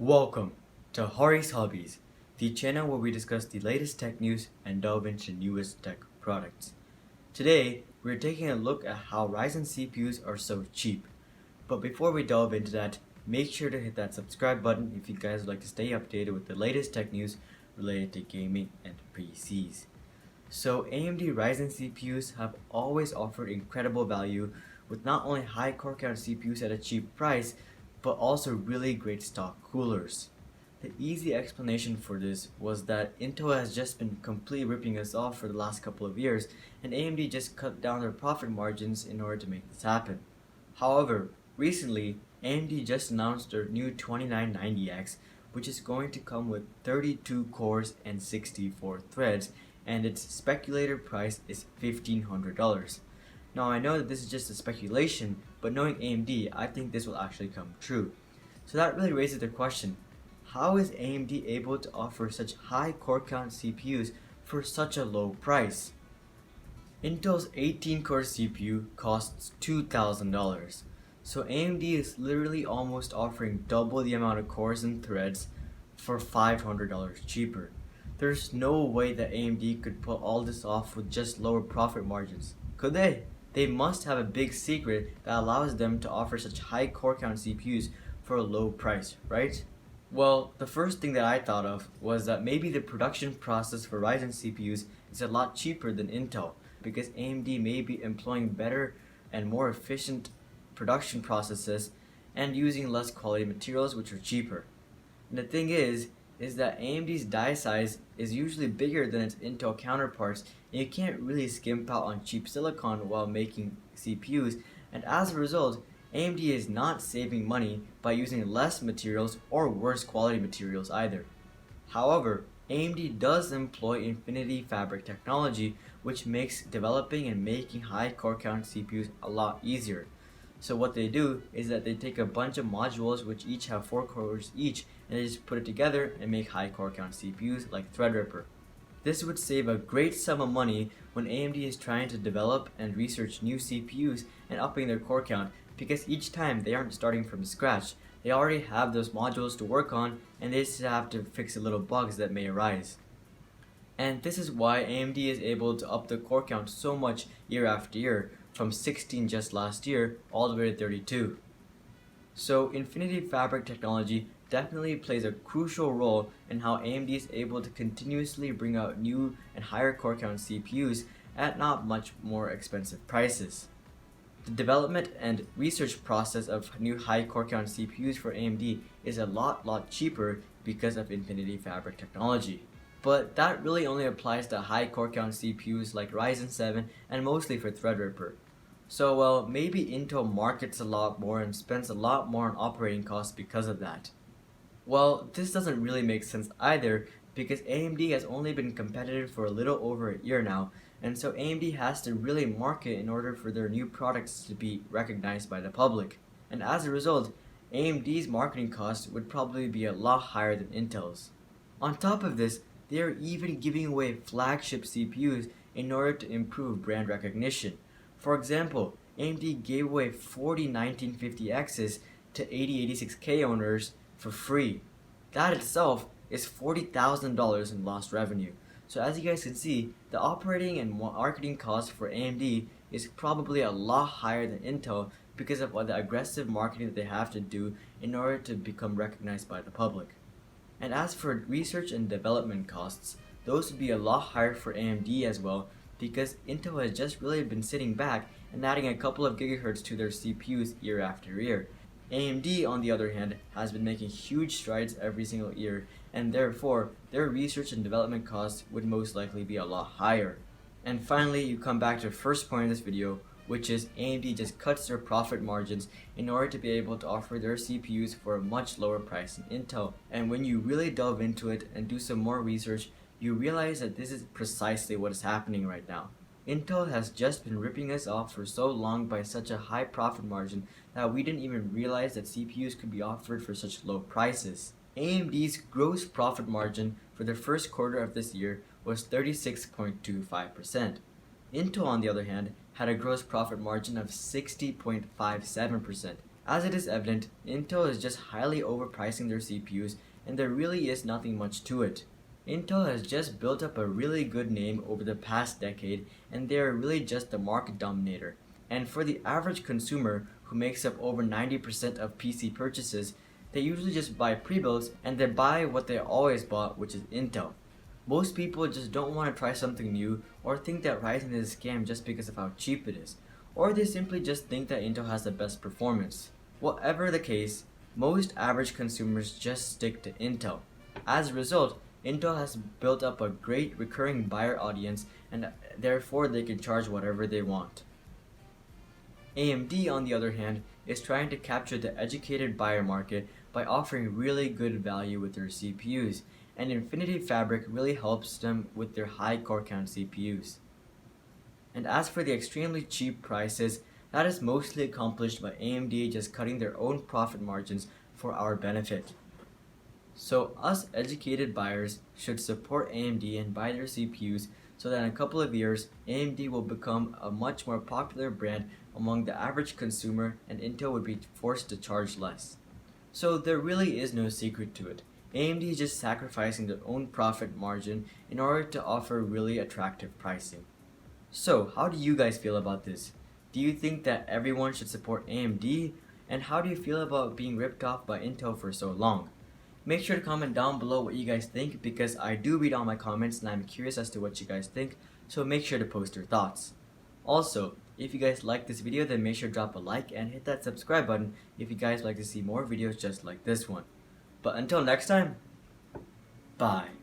Welcome to Hari's Hobbies, the channel where we discuss the latest tech news and delve into newest tech products. Today, we're taking a look at how Ryzen CPUs are so cheap. But before we delve into that, make sure to hit that subscribe button if you guys would like to stay updated with the latest tech news related to gaming and PCs. So AMD Ryzen CPUs have always offered incredible value with not only high core count CPUs at a cheap price, but also really great stock coolers. The easy explanation for this was that Intel has just been completely ripping us off for the last couple of years, and AMD just cut down their profit margins in order to make this happen. However, recently, AMD just announced their new 2990X, which is going to come with 32 cores and 64 threads, and its speculator price is $1,500. Now I know that this is just a speculation, but knowing AMD, I think this will actually come true. So that really raises the question, how is AMD able to offer such high core count CPUs for such a low price? Intel's 18-core CPU costs $2,000, so AMD is literally almost offering double the amount of cores and threads for $500 cheaper. There's no way that AMD could pull all this off with just lower profit margins, could they? They must have a big secret that allows them to offer such high core count CPUs for a low price, right? Well, the first thing that I thought of was that maybe the production process for Ryzen CPUs is a lot cheaper than Intel, because AMD may be employing better and more efficient production processes and using less quality materials which are cheaper. And the thing is that AMD's die size is usually bigger than its Intel counterparts, and you can't really skimp out on cheap silicon while making CPUs, and as a result, AMD is not saving money by using less materials or worse quality materials either. However, AMD does employ Infinity Fabric technology, which makes developing and making high core count CPUs a lot easier. So what they do is that they take a bunch of modules which each have 4 cores each, and they just put it together and make high core count CPUs like Threadripper. This would save a great sum of money when AMD is trying to develop and research new CPUs and upping their core count, because each time they aren't starting from scratch. They already have those modules to work on, and they just have to fix the little bugs that may arise. And this is why AMD is able to up the core count so much year after year, from 16 just last year all the way to 32. So Infinity Fabric technology definitely plays a crucial role in how AMD is able to continuously bring out new and higher core count CPUs at not much more expensive prices. The development and research process of new high core count CPUs for AMD is a lot cheaper because of Infinity Fabric technology. But that really only applies to high core count CPUs like Ryzen 7 and mostly for Threadripper. So well, maybe Intel markets a lot more and spends a lot more on operating costs because of that. Well, this doesn't really make sense either, because AMD has only been competitive for a little over a year now, and so AMD has to really market in order for their new products to be recognized by the public. And as a result, AMD's marketing costs would probably be a lot higher than Intel's. On top of this, they are even giving away flagship CPUs in order to improve brand recognition. For example, AMD gave away 40 1950Xs to 8086K owners for free. That itself is $40,000 in lost revenue. So as you guys can see, the operating and marketing cost for AMD is probably a lot higher than Intel because of all the aggressive marketing that they have to do in order to become recognized by the public. And as for research and development costs, those would be a lot higher for AMD as well, because Intel has just really been sitting back and adding a couple of gigahertz to their CPUs year after year. AMD, on the other hand, has been making huge strides every single year, and therefore their research and development costs would most likely be a lot higher. And finally, you come back to the first point of this video, which is AMD just cuts their profit margins in order to be able to offer their CPUs for a much lower price than Intel. And when you really delve into it and do some more research, you realize that this is precisely what is happening right now. Intel has just been ripping us off for so long by such a high profit margin that we didn't even realize that CPUs could be offered for such low prices. AMD's gross profit margin for the first quarter of this year was 36.25%. Intel, on the other hand, had a gross profit margin of 60.57%. As it is evident, Intel is just highly overpricing their CPUs, and there really is nothing much to it. Intel has just built up a really good name over the past decade, and they are really just the market dominator. And for the average consumer who makes up over 90% of PC purchases, they usually just buy pre-builds and they buy what they always bought, which is Intel. Most people just don't want to try something new or think that Ryzen is a scam just because of how cheap it is, or they simply just think that Intel has the best performance. Whatever the case, most average consumers just stick to Intel. As a result, Intel has built up a great recurring buyer audience, and therefore they can charge whatever they want. AMD, on the other hand, is trying to capture the educated buyer market by offering really good value with their CPUs, and Infinity Fabric really helps them with their high core count CPUs. And as for the extremely cheap prices, that is mostly accomplished by AMD just cutting their own profit margins for our benefit. So us educated buyers should support AMD and buy their CPUs so that in a couple of years, AMD will become a much more popular brand among the average consumer and Intel would be forced to charge less. So there really is no secret to it. AMD is just sacrificing their own profit margin in order to offer really attractive pricing. So how do you guys feel about this? Do you think that everyone should support AMD? And how do you feel about being ripped off by Intel for so long? Make sure to comment down below what you guys think because I do read all my comments and I'm curious as to what you guys think, so make sure to post your thoughts. Also, if you guys like this video, then make sure to drop a like and hit that subscribe button if you guys like to see more videos just like this one. But until next time, bye.